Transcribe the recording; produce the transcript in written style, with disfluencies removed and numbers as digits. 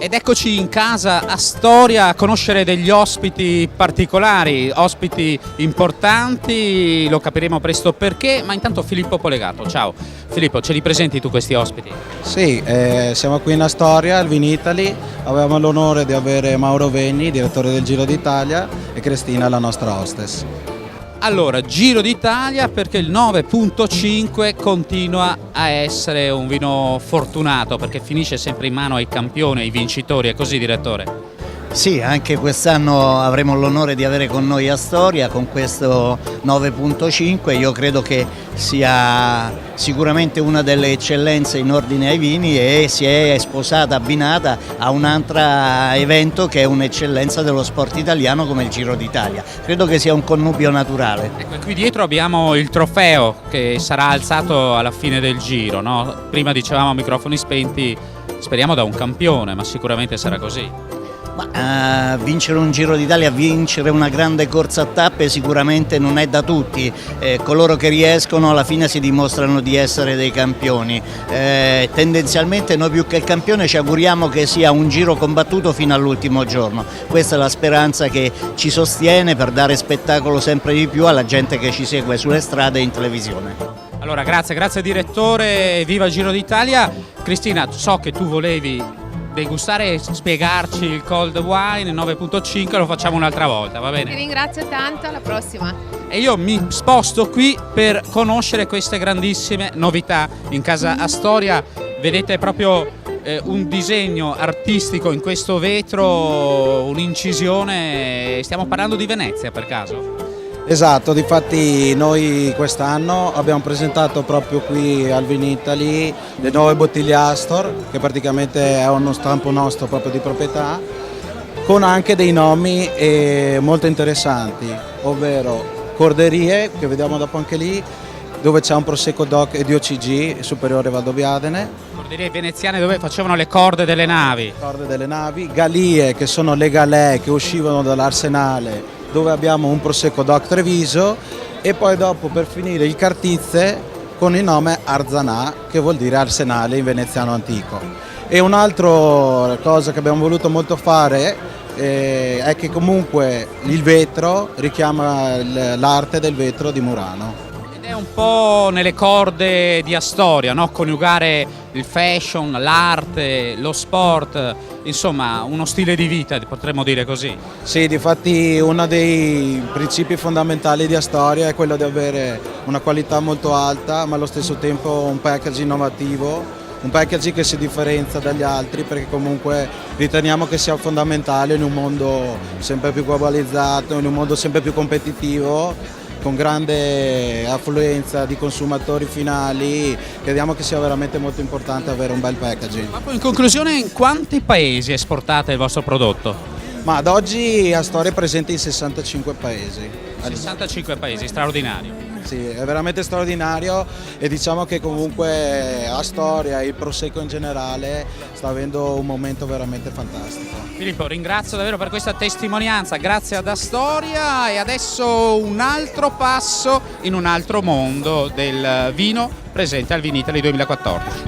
Ed eccoci in casa a Storia a conoscere degli ospiti particolari, ospiti importanti, lo capiremo presto perché, ma intanto Filippo Polegato, ciao. Filippo, ce li presenti tu questi ospiti? Sì, siamo qui in Astoria, al Vinitaly, avevamo l'onore di avere Mauro Vegni, direttore del Giro d'Italia, e Cristina, la nostra hostess. Allora, Giro d'Italia perché il 9.5 continua a essere un vino fortunato perché finisce sempre in mano ai campioni, ai vincitori, è così direttore? Sì, anche quest'anno avremo l'onore di avere con noi Astoria con questo 9.5, io credo che sia sicuramente una delle eccellenze in ordine ai vini e si è sposata, abbinata a un altro evento che è un'eccellenza dello sport italiano come il Giro d'Italia. Credo che sia un connubio naturale. Ecco, qui dietro abbiamo il trofeo che sarà alzato alla fine del Giro, no? Prima dicevamo a microfoni spenti, speriamo da un campione, ma sicuramente sarà così. Vincere un Giro d'Italia, vincere una grande corsa a tappe sicuramente non è da tutti, coloro che riescono alla fine si dimostrano di essere dei campioni, tendenzialmente noi più che il campione ci auguriamo che sia un giro combattuto fino all'ultimo giorno, questa è la speranza che ci sostiene per dare spettacolo sempre di più alla gente che ci segue sulle strade e in televisione. Allora grazie direttore, viva Giro d'Italia. Cristina, so che tu volevi degustare e spiegarci il cold wine 9.5, lo facciamo un'altra volta, va bene? Ti ringrazio tanto, alla prossima. E io mi sposto qui per conoscere queste grandissime novità in casa Astoria. Vedete proprio un disegno artistico in questo vetro, un'incisione, stiamo parlando di Venezia per caso? Esatto, difatti noi quest'anno abbiamo presentato proprio qui al Vinitaly le nuove bottiglie Astor, che praticamente è uno stampo nostro proprio di proprietà, con anche dei nomi molto interessanti, ovvero Corderie, che vediamo dopo anche lì, dove c'è un Prosecco DOC e di OCG, Superiore Valdobbiadene. Corderie veneziane dove facevano le corde delle navi. Galie, che sono le galè che uscivano dall'arsenale, dove abbiamo un Prosecco DOC Treviso, e poi dopo per finire il Cartizze con il nome Arzanà, che vuol dire arsenale in veneziano antico. E un'altra cosa che abbiamo voluto molto fare è che comunque il vetro richiama l'arte del vetro di Murano. Ed è un po' nelle corde di Astoria, no? Coniugare il fashion, l'arte, lo sport, insomma uno stile di vita, potremmo dire così. Sì, difatti uno dei principi fondamentali di Astoria è quello di avere una qualità molto alta ma allo stesso tempo un packaging innovativo, un packaging che si differenzia dagli altri perché comunque riteniamo che sia fondamentale in un mondo sempre più globalizzato, in un mondo sempre più competitivo, con grande affluenza di consumatori finali, crediamo che sia veramente molto importante avere un bel packaging. Ma poi in conclusione, in quanti paesi esportate il vostro prodotto? Ma ad oggi Astoria è presente in 65 paesi. 65 paesi, straordinario. Sì, è veramente straordinario e diciamo che comunque Astoria e il Prosecco in generale sta avendo un momento veramente fantastico. Filippo, ringrazio davvero per questa testimonianza, grazie ad Astoria, e adesso un altro passo in un altro mondo del vino presente al Vinitaly 2014.